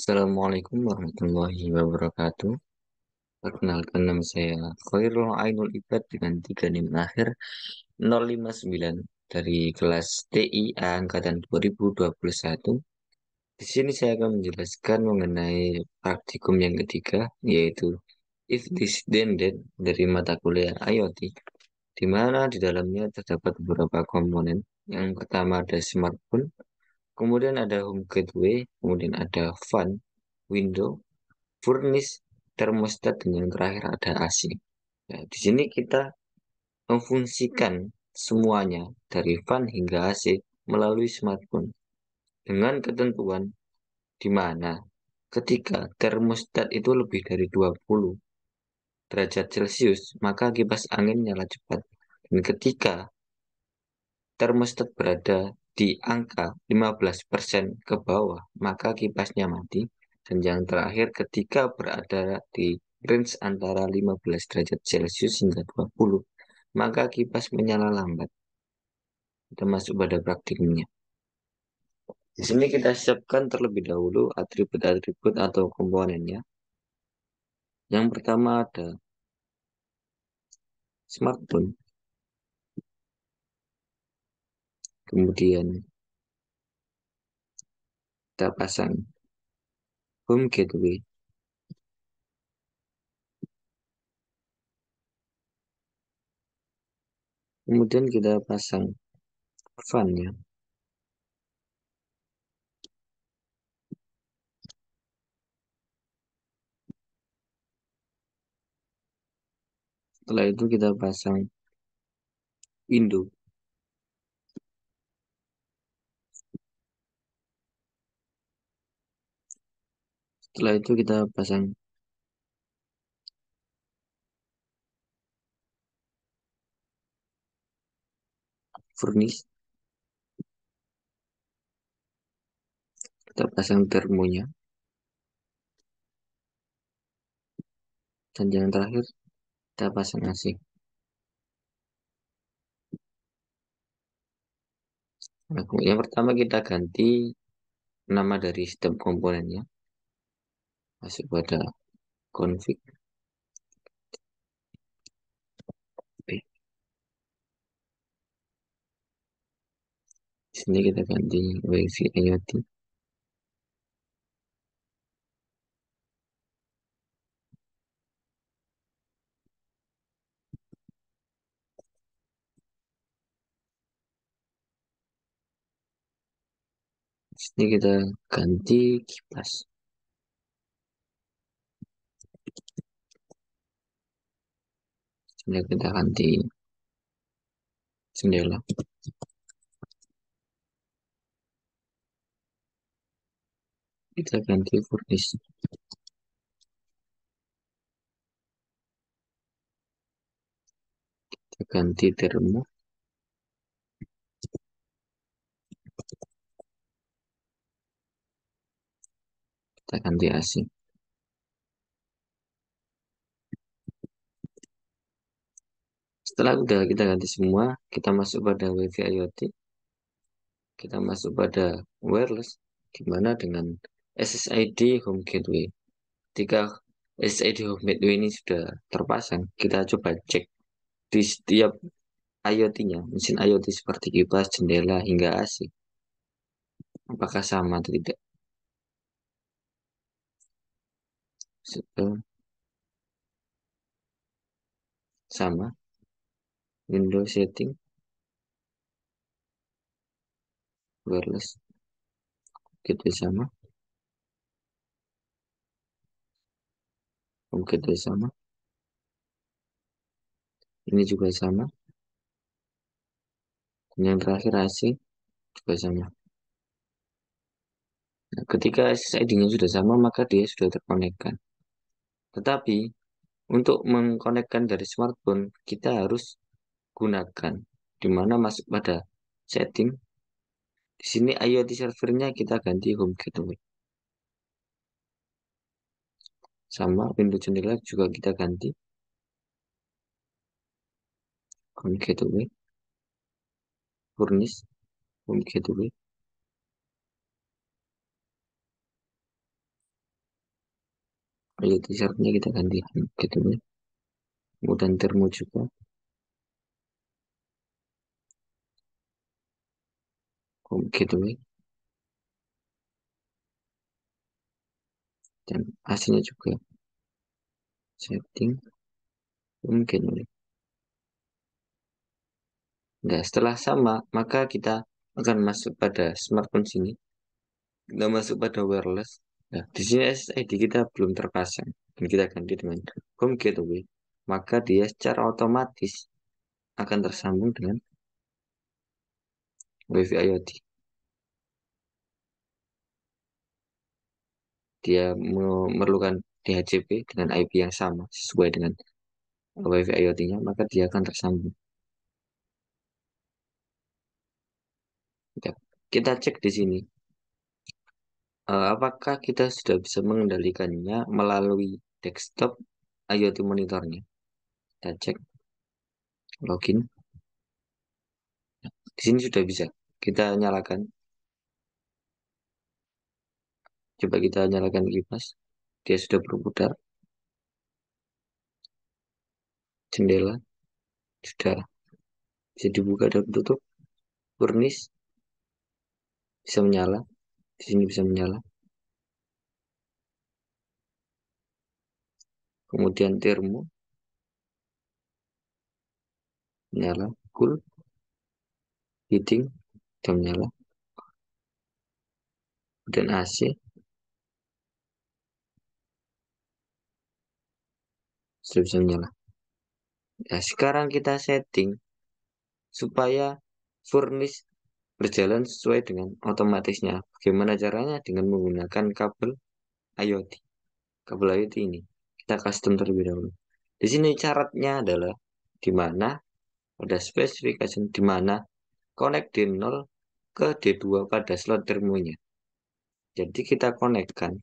Assalamualaikum warahmatullahi wabarakatuh. Perkenalkan nama saya Khairul Ainul Ibad dengan tiga NIM akhir 059 dari kelas TI angkatan 2021. Di sini saya akan menjelaskan mengenai praktikum yang ketiga, yaitu If This Then That dari mata kuliah IoT, di mana di dalamnya terdapat beberapa komponen. Yang pertama ada smartphone, kemudian ada home gateway, kemudian ada fan, window, furnace, termostat, dan yang terakhir ada AC. Ya, di sini kita memfungsikan semuanya dari fan hingga AC melalui smartphone dengan ketentuan di mana ketika termostat itu lebih dari 20 derajat Celcius, maka kipas angin nyala cepat. Dan ketika termostat berada di angka 15% ke bawah, maka kipasnya mati. Dan yang terakhir, ketika berada di range antara 15 derajat Celcius hingga 20, maka kipas menyala lambat. Kita masuk pada praktiknya. Di sini kita siapkan terlebih dahulu atribut-atribut atau komponennya. Yang pertama ada smartphone, kemudian kita pasang home gateway, kemudian kita pasang fan-nya. Setelah itu kita pasang window. Setelah itu kita pasang furnace, kita pasang termonya, dan yang terakhir kita pasang AC. Nah, yang pertama kita ganti nama dari setiap komponennya, masuk pada config. Di sini kita ganti WiFi IoT. Di sini kita ganti kipas. Di sini kita ganti jendela. Kita ganti furnace. Kita ganti termo. Kita ganti AC. Setelah udah kita ganti semua, kita masuk pada WiFi IoT. Kita masuk pada wireless, gimana dengan SSID Home Gateway. Ketika SSID Home Gateway ini sudah terpasang, kita coba cek di setiap IoT-nya, mesin IoT seperti kipas, jendela, hingga AC. Apakah sama atau tidak? Sama. Windows setting, wireless, gateway sama. Home gateway sama. Ini juga sama. Dan yang terakhir AC juga sama. Nah, ketika SSID-nya sudah sama, maka dia sudah terkonekkan. Tetapi untuk mengkonekkan dari smartphone, kita harus gunakan di mana masuk pada setting. Di sini IoT servernya kita ganti home gateway. Sama pintu jendela juga kita ganti home gateway, furnace, home gateway. IoT syaratnya kita ganti gitu ya. Kemudian termo juga gitu ya. Dan hasilnya juga setting mungkin ya. Nah, setelah sama, maka kita akan masuk pada smartphone sini. Kita masuk pada wireless. Nah, di sini SSID kita belum terpasang. Dan kita ganti dengan home gateway. Maka dia secara otomatis akan tersambung dengan WiFi IoT. Dia memerlukan DHCP dengan IP yang sama sesuai dengan WiFi IoT-nya, maka dia akan tersambung. Ya, kita cek di sini. Apakah kita sudah bisa mengendalikannya melalui desktop IoT monitornya? Kita cek login. Di sini sudah bisa. Kita nyalakan. Coba kita nyalakan kipas. Dia sudah berputar. Jendela sudah bisa dibuka dan tutup. Furnace bisa menyala. Di sini bisa menyala. Kemudian termo menyala. Cool, heating sudah menyala. Kemudian AC sudah bisa menyala. Nah, sekarang kita setting supaya furnace berjalan sesuai dengan otomatisnya. Bagaimana caranya? Dengan menggunakan kabel IoT. Kabel IoT ini kita custom terlebih dahulu. Di sini syaratnya adalah di mana ada spesifikasi di mana connect D0 ke D2 pada slot termonya. Jadi kita konekkan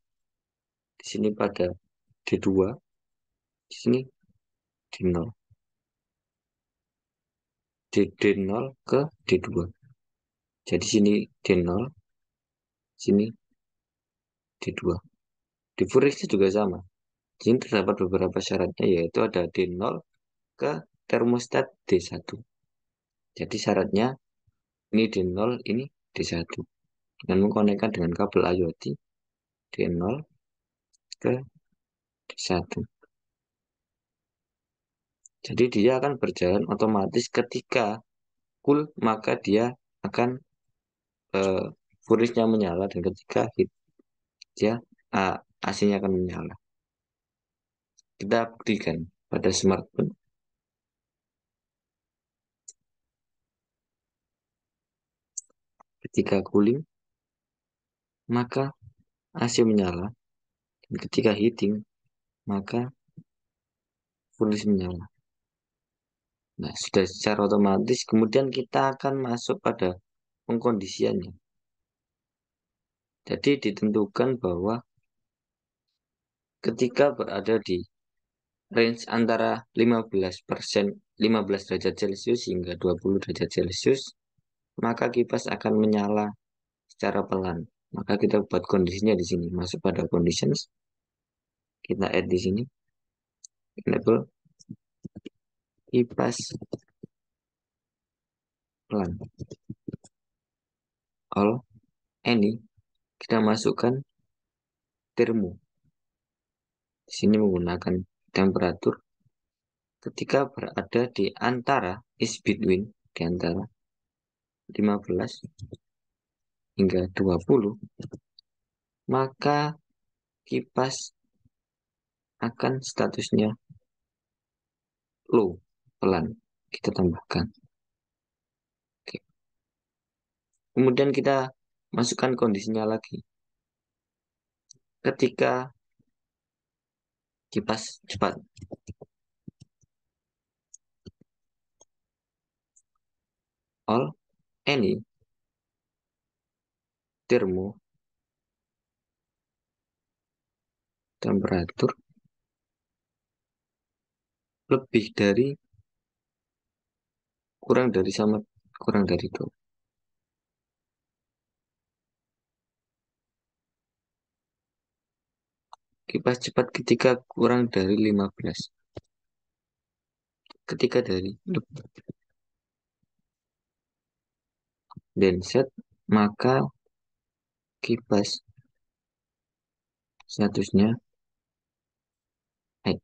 di sini pada D2, di sini D0, D0 ke D2. Jadi sini D0, sini D2. Di Furix juga sama. Di sini terdapat beberapa syaratnya yaitu ada D0 ke termostat D1. Jadi syaratnya ini D0, ini D1. Dan mengkonekkan dengan kabel IoT D0 ke D1. Jadi dia akan berjalan otomatis ketika full, maka dia akan eh, furnace-nya menyala dan ketika hit dia AC-nya akan menyala. Kita buktikan pada smartphone ketika cooling maka AC menyala dan ketika heating maka furnace menyala. Nah, sudah secara otomatis kemudian kita akan masuk pada pengkondisiannya. Jadi ditentukan bahwa ketika berada di range antara 15 derajat Celcius hingga 20 derajat Celcius, maka kipas akan menyala secara pelan. Maka kita buat kondisinya di sini. Masuk pada conditions, kita add di sini, enable kipas pelan. All, any, kita masukkan termo. Di sini menggunakan temperatur ketika berada di antara is between di antara 15 hingga 20, maka kipas akan statusnya low, pelan. Kita tambahkan. Oke. Kemudian kita masukkan kondisinya lagi. Ketika kipas cepat, all, any, termo, temperatur lebih dari kurang dari sama kurang dari itu. Kipas cepat ketika kurang dari 15. Ketika dari genset, maka kipas statusnya high.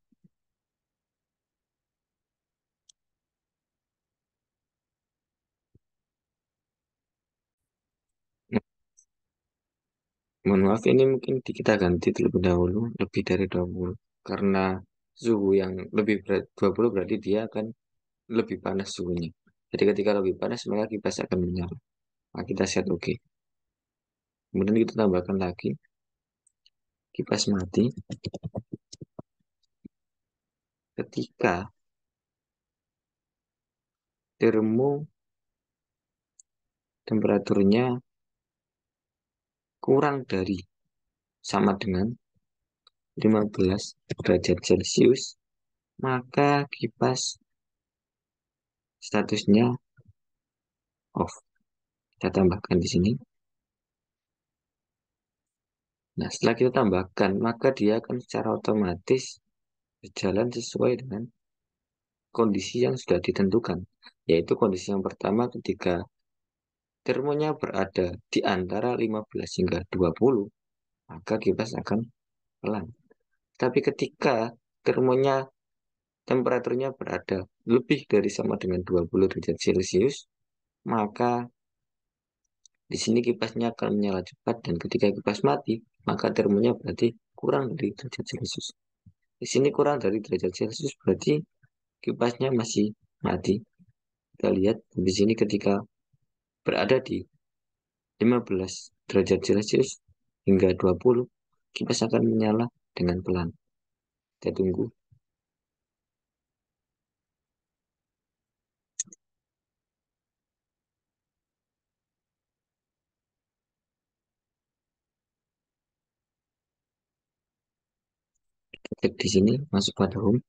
Mohon maaf, ini mungkin kita ganti terlebih dahulu lebih dari 20. Karena suhu yang lebih berat 20 berarti dia akan lebih panas suhunya. Jadi ketika lebih panas maka kipas akan menyala. Nah, kita set oke. Kemudian kita tambahkan lagi kipas mati ketika termo temperaturnya kurang dari sama dengan 15 derajat Celcius, maka kipas statusnya off. Kita tambahkan di sini. Nah, setelah kita tambahkan, maka dia akan secara otomatis berjalan sesuai dengan kondisi yang sudah ditentukan. Yaitu kondisi yang pertama ketika termonya berada di antara 15 hingga 20, maka kipas akan pelan. Tapi ketika termonya temperaturnya berada lebih dari sama dengan 20 derajat Celcius, maka di sini kipasnya akan menyala cepat dan ketika kipas mati, maka termonya berarti kurang dari derajat Celcius. Di sini kurang dari derajat Celcius berarti kipasnya masih mati. Kita lihat di sini ketika berada di 15 derajat Celcius hingga 20, kipas akan menyala dengan pelan. Kita tunggu. Kita cek di sini, masuk pada home.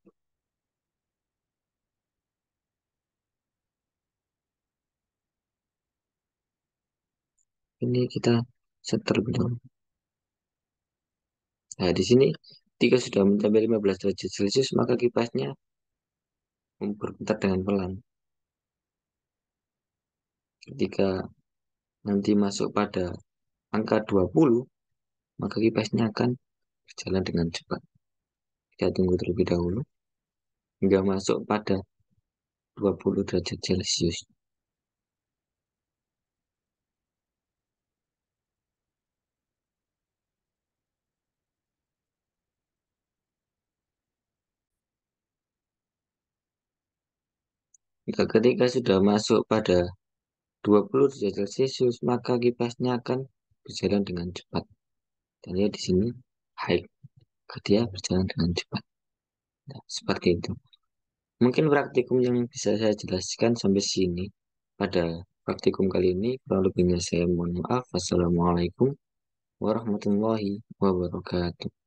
Ini kita set terlebih dahulu. Nah, di sini ketika sudah mencapai 15 derajat Celcius, maka kipasnya berputar dengan pelan. Ketika nanti masuk pada angka 20, maka kipasnya akan berjalan dengan cepat. Kita tunggu terlebih dahulu hingga masuk pada 20 derajat Celcius. Ketika sudah masuk pada 20 derajat Celcius, maka kipasnya akan berjalan dengan cepat. Dan lihat di sini, high. Dia berjalan dengan cepat. Nah, seperti itu. Mungkin praktikum yang bisa saya jelaskan sampai sini. Pada praktikum kali ini, kurang lebihnya saya mohon maaf. Wassalamualaikum warahmatullahi wabarakatuh.